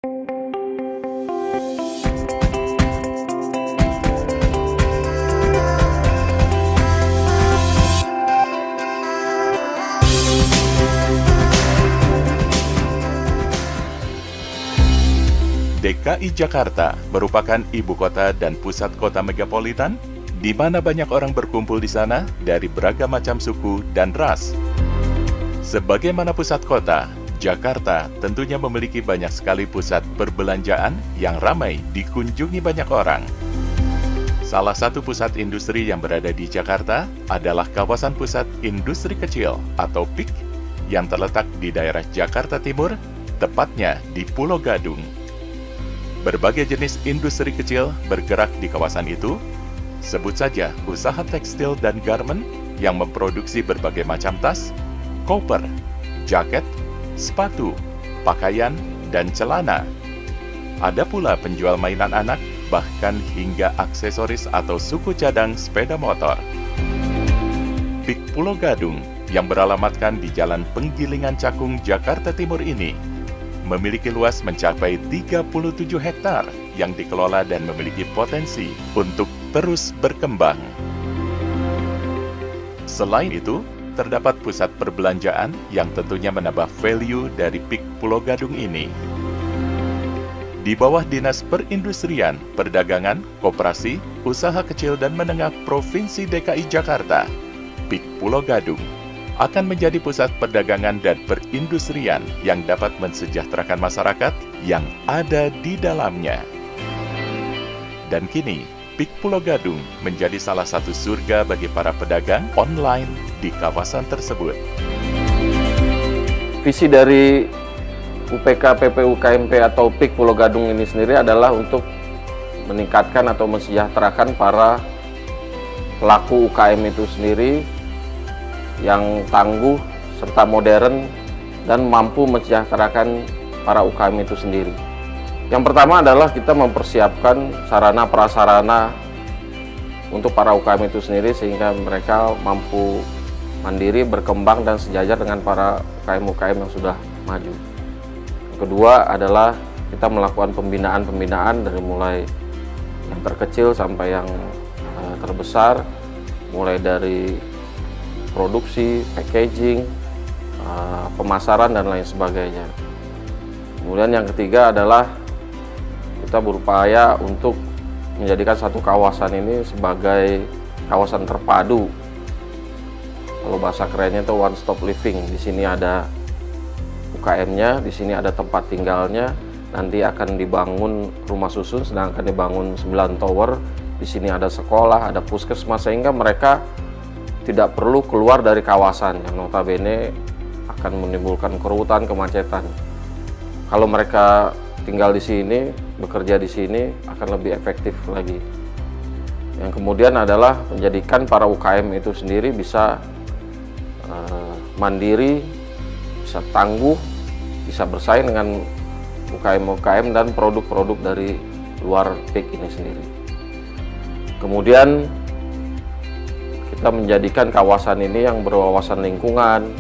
DKI Jakarta merupakan ibu kota dan pusat kota megapolitan, di mana banyak orang berkumpul di sana dari beragam macam suku dan ras. Sebagaimana pusat kota, Jakarta tentunya memiliki banyak sekali pusat perbelanjaan yang ramai dikunjungi banyak orang. Salah satu pusat industri yang berada di Jakarta adalah kawasan pusat industri kecil atau PIK yang terletak di daerah Jakarta Timur, tepatnya di Pulau Gadung. Berbagai jenis industri kecil bergerak di kawasan itu, sebut saja usaha tekstil dan garmen yang memproduksi berbagai macam tas, koper, jaket, sepatu, pakaian, dan celana. Ada pula penjual mainan anak, bahkan hingga aksesoris atau suku cadang sepeda motor. PIK Pulau Gadung yang beralamatkan di Jalan Penggilingan Cakung, Jakarta Timur ini memiliki luas mencapai 37 hektar yang dikelola dan memiliki potensi untuk terus berkembang. Selain itu, terdapat pusat perbelanjaan yang tentunya menambah value dari PIK Pulau Gadung ini. Di bawah Dinas Perindustrian, Perdagangan, Koperasi, Usaha Kecil dan Menengah Provinsi DKI Jakarta, PIK Pulau Gadung akan menjadi pusat perdagangan dan perindustrian yang dapat mensejahterakan masyarakat yang ada di dalamnya. Dan kini, PIK Pulau Gadung menjadi salah satu surga bagi para pedagang online di kawasan tersebut. Visi dari UPK PPU KMP atau PIK Pulau Gadung ini sendiri adalah untuk meningkatkan atau mensejahterakan para pelaku UKM itu sendiri yang tangguh serta modern dan mampu mensejahterakan para UKM itu sendiri. Yang pertama adalah kita mempersiapkan sarana prasarana untuk para UKM itu sendiri sehingga mereka mampu mandiri, berkembang dan sejajar dengan para UKM-UKM yang sudah maju. Yang kedua adalah kita melakukan pembinaan dari mulai yang terkecil sampai yang terbesar, mulai dari produksi, packaging, pemasaran, dan lain sebagainya. Kemudian yang ketiga adalah kita berupaya untuk menjadikan satu kawasan ini sebagai kawasan terpadu. Kalau bahasa kerennya itu one stop living. Di sini ada UKM-nya, di sini ada tempat tinggalnya, nanti akan dibangun rumah susun, sedangkan dibangun 9 tower. Di sini ada sekolah, ada puskesmas, sehingga mereka tidak perlu keluar dari kawasan yang notabene akan menimbulkan kerutan, kemacetan. Kalau mereka tinggal di sini, bekerja di sini, akan lebih efektif lagi. Yang kemudian adalah menjadikan para UKM itu sendiri bisa mandiri, bisa tangguh, bisa bersaing dengan UKM-UKM dan produk-produk dari luar PIK ini sendiri. Kemudian kita menjadikan kawasan ini yang berwawasan lingkungan,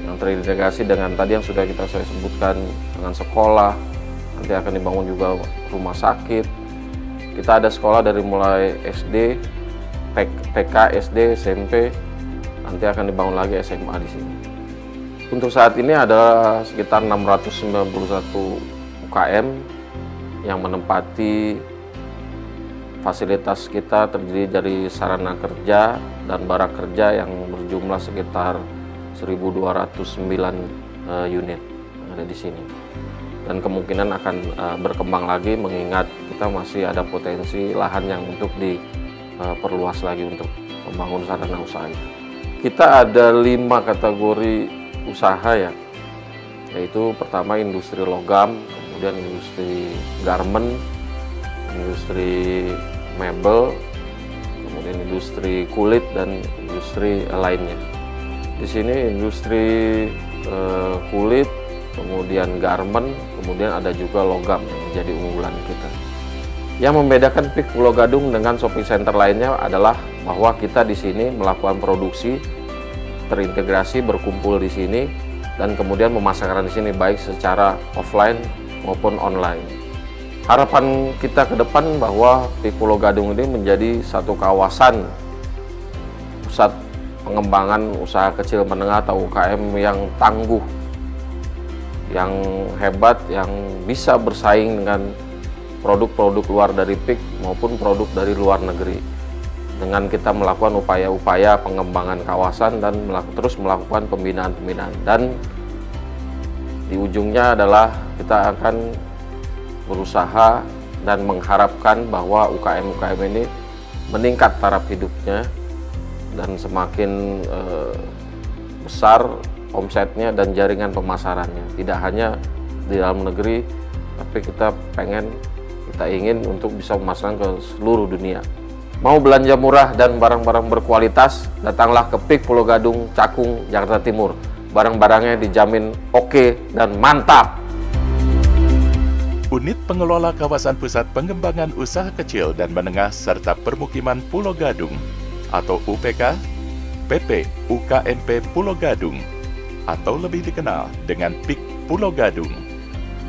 yang terintegrasi dengan tadi yang sudah saya sebutkan, dengan sekolah, nanti akan dibangun juga rumah sakit. Kita ada sekolah dari mulai SD, TK, SD, SMP, nanti akan dibangun lagi SMA di sini. Untuk saat ini ada sekitar 691 UKM yang menempati fasilitas kita, terdiri dari sarana kerja dan barang kerja yang berjumlah sekitar 1.209 unit yang ada di sini. Dan kemungkinan akan berkembang lagi mengingat kita masih ada potensi lahan yang untuk diperluas lagi untuk membangun sarana usaha itu. Kita ada 5 kategori usaha ya, yaitu pertama industri logam, kemudian industri garmen, industri mebel, kemudian industri kulit dan industri lainnya. Di sini industri kulit, kemudian garmen, kemudian ada juga logam yang menjadi unggulan kita. Yang membedakan PIK Pulau Gadung dengan shopping center lainnya adalah bahwa kita di sini melakukan produksi terintegrasi, berkumpul di sini, dan kemudian memasarkan di sini baik secara offline maupun online. Harapan kita ke depan bahwa PIK Pulau Gadung ini menjadi satu kawasan pusat pengembangan usaha kecil menengah atau UKM yang tangguh, yang hebat, yang bisa bersaing dengan produk-produk luar dari PIK maupun produk dari luar negeri. Dengan kita melakukan upaya-upaya pengembangan kawasan dan terus melakukan pembinaan-pembinaan, dan di ujungnya adalah kita akan berusaha dan mengharapkan bahwa UKM-UKM ini meningkat taraf hidupnya dan semakin besar omsetnya dan jaringan pemasarannya. Tidak hanya di dalam negeri, tapi kita ingin untuk bisa memasarkan ke seluruh dunia. Mau belanja murah dan barang-barang berkualitas, datanglah ke PIK Pulau Gadung, Cakung, Jakarta Timur. Barang-barangnya dijamin oke dan mantap. Unit Pengelola Kawasan Pusat Pengembangan Usaha Kecil dan Menengah serta Permukiman Pulau Gadung atau UPK PP UKMP Pulau Gadung atau lebih dikenal dengan PIK Pulau Gadung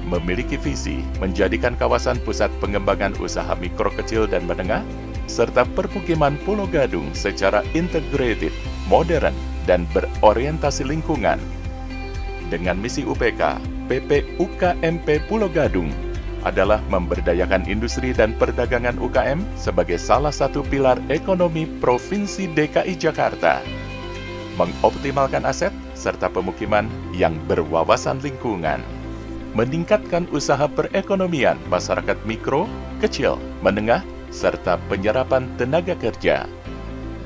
memiliki visi menjadikan kawasan pusat pengembangan usaha mikro kecil dan menengah serta permukiman Pulau Gadung secara integrated, modern, dan berorientasi lingkungan. Dengan misi UPK PP UKMP Pulau Gadung adalah memberdayakan industri dan perdagangan UKM sebagai salah satu pilar ekonomi Provinsi DKI Jakarta, mengoptimalkan aset serta pemukiman yang berwawasan lingkungan, meningkatkan usaha perekonomian masyarakat mikro, kecil, menengah, serta penyerapan tenaga kerja.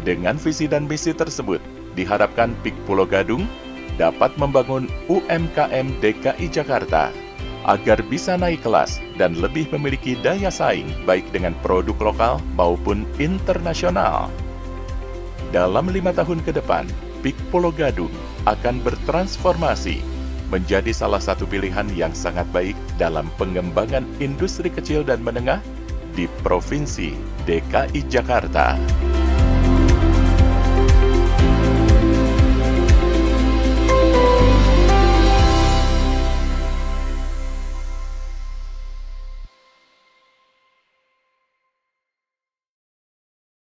Dengan visi dan misi tersebut, diharapkan PIK Pulau Gadung dapat membangun UMKM DKI Jakarta agar bisa naik kelas dan lebih memiliki daya saing baik dengan produk lokal maupun internasional. Dalam 5 tahun ke depan, PIK Pulau Gadung akan bertransformasi menjadi salah satu pilihan yang sangat baik dalam pengembangan industri kecil dan menengah di Provinsi DKI Jakarta.